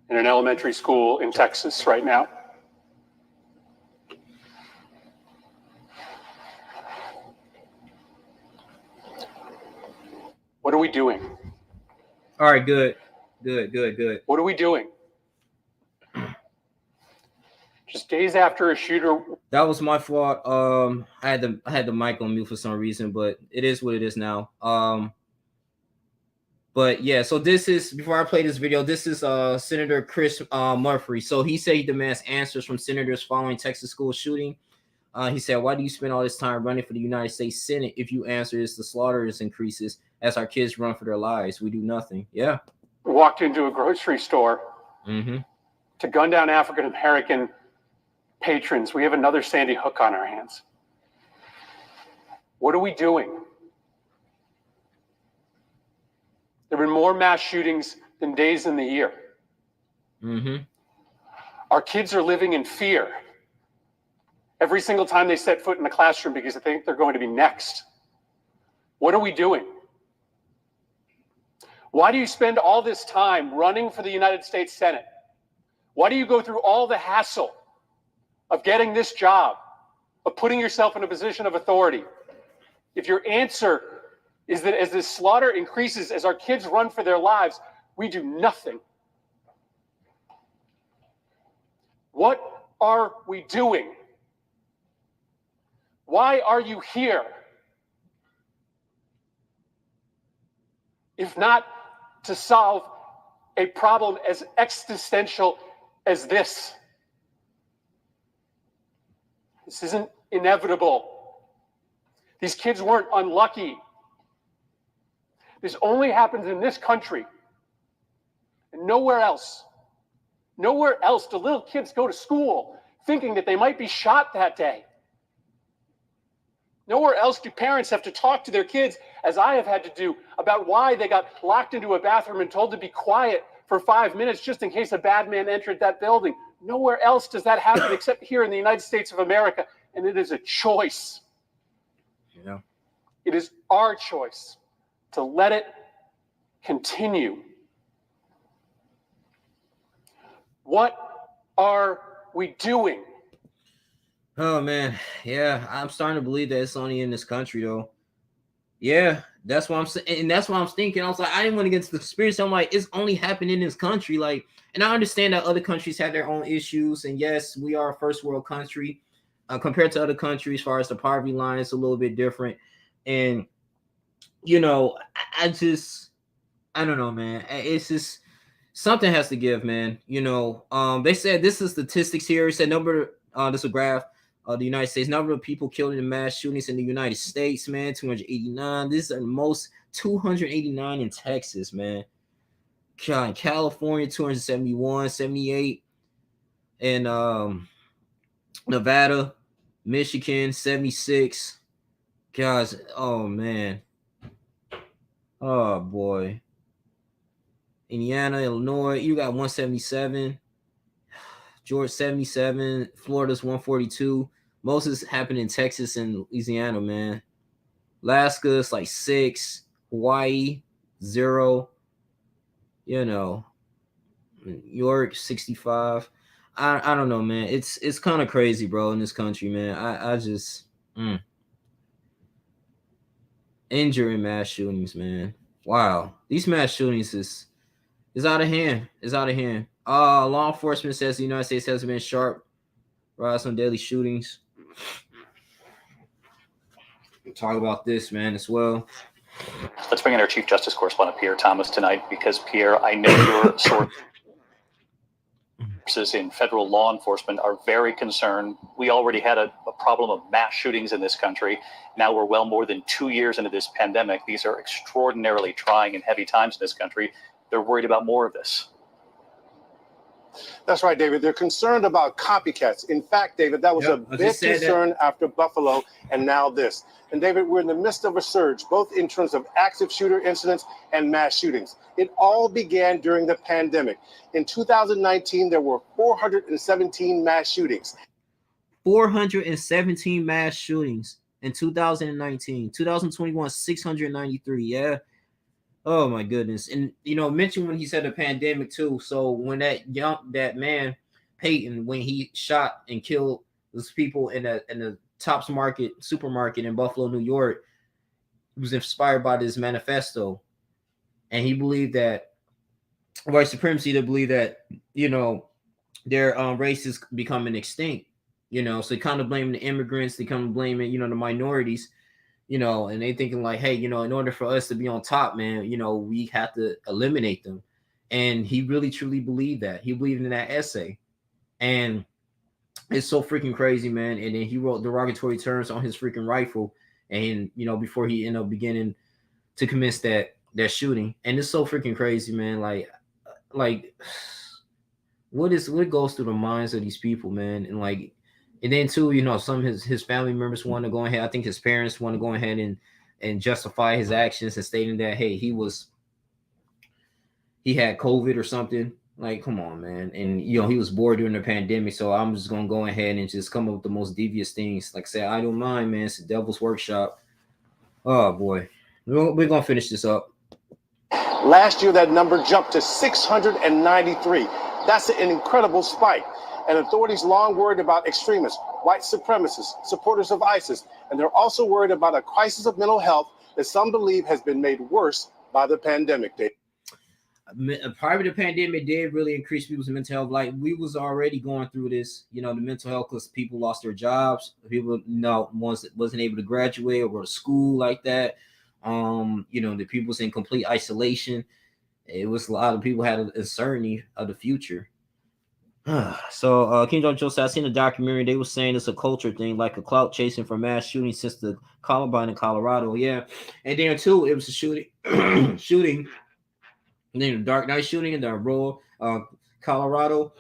Speaker 2: In an elementary school in Texas right now. What are we doing?
Speaker 1: All right, good.
Speaker 2: What are we doing? Just days after a shooter.
Speaker 1: That was my fault. I had the mic on mute for some reason, but it is what it is now. But yeah, so this is, before I play this video, this is Senator Chris Murphy. So he said he demands answers from senators following Texas school shooting. He said, "Why do you spend all this time running for the United States Senate if you answer is the slaughter increases as our kids run for their lives? We do nothing." Yeah.
Speaker 2: Walked into a grocery store to gun down African American patrons. We have another Sandy Hook on our hands. What are we doing? There have been more mass shootings than days in the year. Our kids are living in fear every single time they set foot in the classroom because they think they're going to be next. What are we doing? Why do you spend all this time running for the United States Senate? Why do you go through all the hassle of getting this job, of putting yourself in a position of authority, if your answer is that as this slaughter increases, as our kids run for their lives, we do nothing? What are we doing? Why are you here? If not to solve a problem as existential as this. This isn't inevitable. These kids weren't unlucky. This only happens in this country and nowhere else. Nowhere else do little kids go to school thinking that they might be shot that day. Nowhere else do parents have to talk to their kids, as I have had to do, about why they got locked into a bathroom and told to be quiet for 5 minutes just in case a bad man entered that building. Nowhere else does that happen except here in the United States of America, and it is a choice.
Speaker 1: Yeah.
Speaker 2: It is our choice to let it continue. What are we doing?
Speaker 1: Oh man, yeah, I'm starting to believe that it's only in this country though. Yeah, that's what I'm saying, and that's what I'm thinking. I was like, I didn't want to get into the conspiracy. I'm like, it's only happening in this country. Like, and I understand that other countries have their own issues, and yes, we are a first world country compared to other countries. As far as the poverty line, it's a little bit different, and you know, I don't know, man. It's just something has to give, man. You know, they said this is statistics here. It said this is a graph. The United States, number of people killed in mass shootings in the United States, man, 289. This is the most, 289 in Texas, man. God, in California, 271, 78. And Nevada, Michigan, 76. Guys, oh man. Oh boy. Indiana, Illinois, you got 177. Georgia 77, Florida's 142. Most is happening in Texas and Louisiana, man. Alaska is like 6, Hawaii 0. You know, New York 65. I don't know, man. It's kind of crazy, bro, in this country, man. I just injury mass shootings, man. Wow, these mass shootings is out of hand. Is out of hand. Law enforcement says the United States has been sharp rise on daily shootings. We'll talk about this, man, as well.
Speaker 3: Let's bring in our Chief Justice correspondent, Pierre Thomas, tonight, because, Pierre, I know your sources in federal law enforcement are very concerned. We already had a problem of mass shootings in this country. Now we're well more than 2 years into this pandemic. These are extraordinarily trying and heavy times in this country. They're worried about more of this.
Speaker 4: That's right, David. They're concerned about copycats. In fact, David, that was a big concern after Buffalo and now this. And David, we're in the midst of a surge, both in terms of active shooter incidents and mass shootings. It all began during the pandemic. In 2019, there were 417 mass shootings.
Speaker 1: 417 mass shootings in 2019. 2021, 693. Yeah. Oh my goodness. And mention when he said the pandemic too. So when that man Peyton, when he shot and killed those people in the Tops Market supermarket in Buffalo, New York, he was inspired by this manifesto, and he believed that white supremacy, to believe that their race is becoming extinct. So they kind of blaming the immigrants, they kind of blaming the minorities. And they thinking like, hey, in order for us to be on top, man, we have to eliminate them. And he really truly believed that. He believed in that essay. And it's so freaking crazy, man. And then he wrote derogatory terms on his freaking rifle. And, before he ended up beginning to commence that shooting. And it's so freaking crazy, man. Like what goes through the minds of these people, man? And then too, some of his family members want to go ahead. I think his parents want to go ahead and justify his actions and stating that, hey, he had COVID or something. Like, come on, man. And he was bored during the pandemic, so I'm just gonna go ahead and just come up with the most devious things. Like I said, I don't mind, man. It's the devil's workshop. Oh boy, we're gonna finish this up.
Speaker 4: Last year, that number jumped to 693. That's an incredible spike. And authorities long worried about extremists, white supremacists, supporters of ISIS, and they're also worried about a crisis of mental health that some believe has been made worse by the pandemic, Dave.
Speaker 1: Prior to the pandemic, did really increase people's mental health. Like, we was already going through this, the mental health, because people lost their jobs. People, wasn't able to graduate or go to school like that. The people was in complete isolation. It was a lot of people had a uncertainty of the future. So King John Joe said, I seen a documentary. They were saying it's a culture thing, like a clout chasing for mass shooting since the Columbine in Colorado. Yeah, and then too, it was a shooting, and then the Dark Knight shooting in the Aurora, Colorado.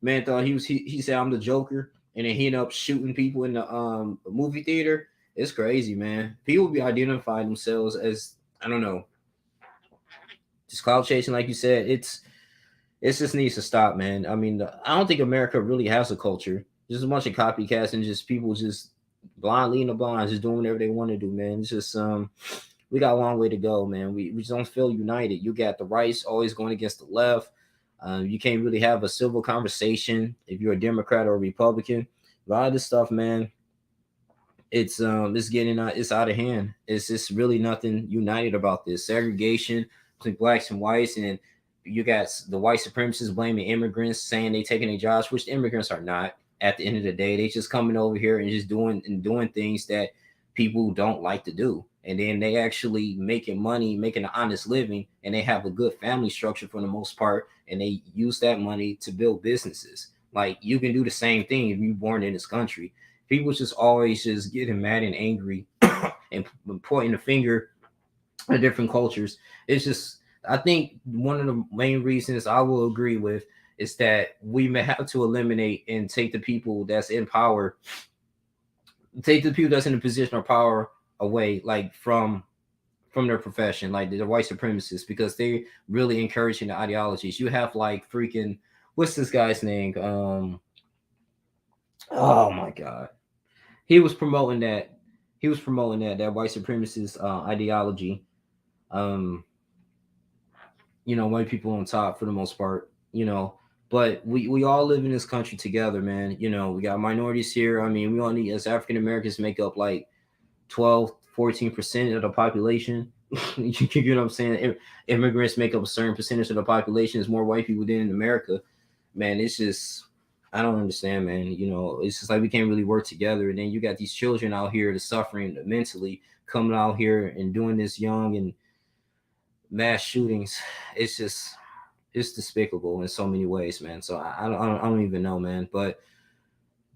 Speaker 1: Man thought he said I'm the Joker, and then he ended up shooting people in the movie theater. It's crazy, man. People be identifying themselves as, I don't know, just clout chasing, like you said. It just needs to stop, man. I mean, I don't think America really has a culture. Just a bunch of copycats and just people just blindly in the blind, just doing whatever they want to do, man. It's just we got a long way to go, man. We just don't feel united. You got the rights always going against the left. You can't really have a civil conversation if you're a Democrat or a Republican. A lot of this stuff, man, it's getting it's out of hand. It's just really nothing united about this segregation between blacks and whites, and you got the white supremacists blaming immigrants, saying they taking their jobs, which the immigrants are not. At the end of the day, they just coming over here and just doing things that people don't like to do, and then they actually making money, making an honest living, and they have a good family structure for the most part, and they use that money to build businesses. Like, you can do the same thing if you're born in this country. People just always just getting mad and angry and pointing the finger at different cultures. It's just, I think one of the main reasons I will agree with is that we may have to eliminate and take the people that's in power, take the people that's in a position of power away, like from their profession, like the white supremacists, because they really encouraging the ideologies. You have like freaking, what's this guy's name? Oh my God. He was promoting that white supremacist ideology. White people on top for the most part, but we all live in this country together, man. We got minorities here. I mean, we only, as African Americans, make up like 12-14% of the population. You know what I'm saying? Immigrants make up a certain percentage of the population. There's more white people than in America. Man, it's just, I don't understand, man. It's just like we can't really work together. And then you got these children out here that's suffering mentally, coming out here and doing this young and mass shootings. It's despicable in so many ways, man. So I don't even know, man. But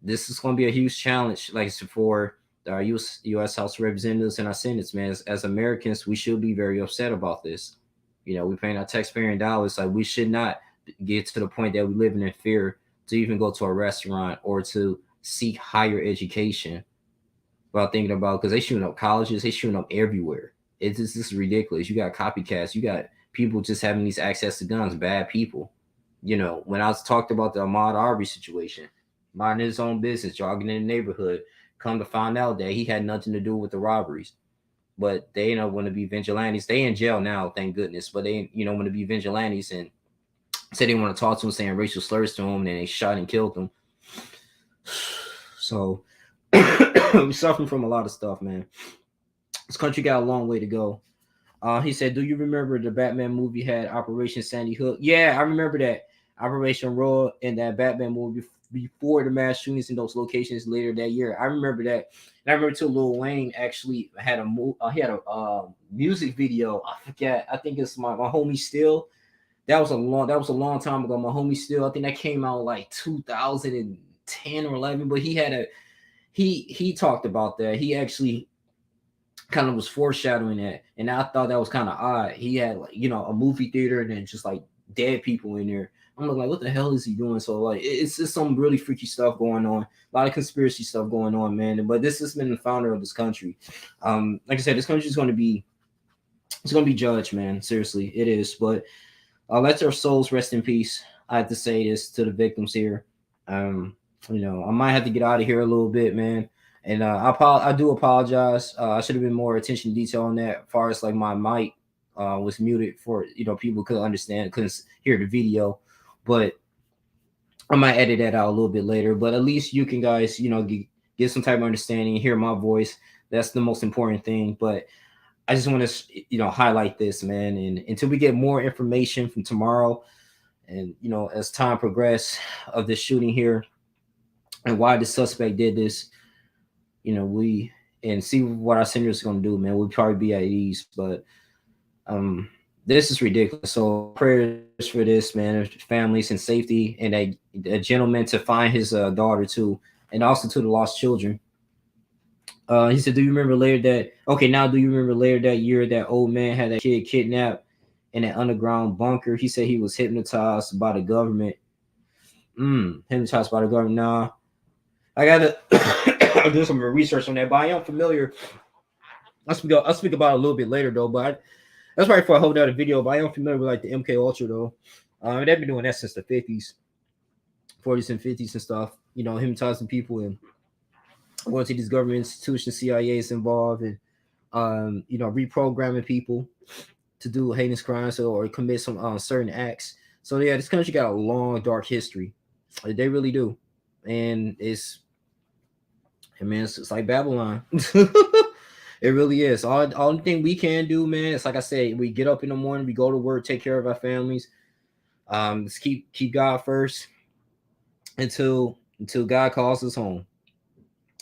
Speaker 1: this is going to be a huge challenge, like, for our U.S. House of Representatives and our Senates, man. As Americans, we should be very upset about this. We're paying our taxpaying dollars. Like, we should not get to the point that we living in fear to even go to a restaurant or to seek higher education. About thinking about, because they shooting up colleges, they shooting up everywhere. It's just, this is ridiculous. You got copycats, you got people just having these access to guns, bad people. You know, when I was talked about the Ahmaud Arbery situation, minding his own business, jogging in the neighborhood, come to find out that he had nothing to do with the robberies. But they want to be vigilantes. They in jail now, thank goodness. But they want to be vigilantes and said they want to talk to him, saying racial slurs to him, and they shot and killed him. So we're suffering from a lot of stuff, man. This country got a long way to go. He said, "Do you remember the Batman movie had Operation Sandy Hook?" Yeah, I remember that. Operation Robb and that Batman movie before the mass shootings in those locations later that year. I remember that. And I remember too, Lil Wayne actually had a music video. I forget. I think it's my homie Still. That was a long time ago. My homie Still. I think that came out like 2010 or 11. But he talked about that. He actually kind of was foreshadowing that, and I thought that was kind of odd. He had a movie theater and then just like dead people in there. I'm like, what the hell is he doing? So like, it's just some really freaky stuff going on. A lot of conspiracy stuff going on, man. But this has been the founder of this country. Like I said, this country is going to be judged, man. Seriously, it is. But let their souls rest in peace. I have to say this to the victims here. I might have to get out of here a little bit, man. And I do apologize. I should have been more attention to detail on that. As far as like my mic was muted for people couldn't understand, couldn't hear the video. But I might edit that out a little bit later. But at least you can guys, get some type of understanding, hear my voice. That's the most important thing. But I just want to, highlight this, man. And until we get more information from tomorrow, and as time progresses of this shooting here, and why the suspect did this, we and see what our senators are going to do, man. We'll probably be at ease, but this is ridiculous. So prayers for this, man, families and safety, and a gentleman to find his daughter too, and also to the lost children. He said, "Do you remember later that?" Okay, now do you remember later that year that old man had that kid kidnapped in an underground bunker? He said he was hypnotized by the government. Hypnotized by the government. Nah, I gotta do some research on that, but I am familiar. I'll speak about it a little bit later though, but that's probably for a whole other video. But I am familiar with like the MK Ultra though. They've been doing that since the 50s, 40s and 50s and stuff. Hypnotizing people and going to these government institutions, CIA is involved, and reprogramming people to do heinous crimes or commit some certain acts. So yeah, this country got a long, dark history. They really do, and it's like Babylon. It really is. All thing we can do, man, it's like I said, we get up in the morning, we go to work, take care of our families. Let's keep God first until God calls us home.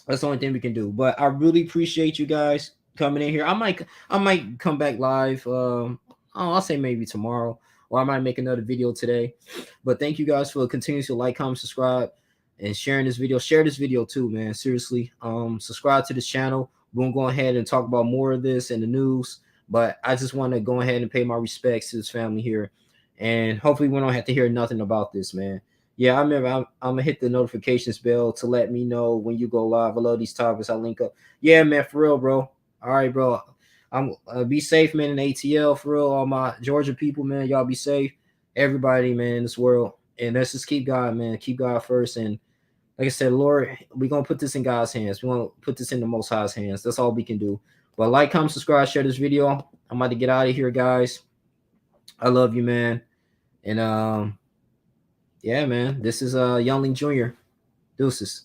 Speaker 1: That's the only thing we can do. But I really appreciate you guys coming in here. I might come back live. I'll say maybe tomorrow, or I might make another video today. But thank you guys for continuing to like, comment, subscribe, and sharing this video. Share this video too, man. Seriously. Subscribe to this channel. We're gonna go ahead and talk about more of this in the news. But I just want to go ahead and pay my respects to this family here. And hopefully we don't have to hear nothing about this, man. Yeah, I remember I'm gonna hit the notifications bell to let me know when you go live. I love these topics. I link up. Yeah, man, for real, bro. All right, bro. I'm be safe, man, in ATL, for real. All my Georgia people, man, y'all be safe. Everybody, man, in this world. And let's just keep God, man. Keep God first. And like I said, Lord, we're gonna put this in God's hands. We're gonna put this in the Most High's hands. That's all we can do. But like, comment, subscribe, share this video. I'm about to get out of here, guys. I love you, man. And yeah, man, this is Youngling Jr. Deuces.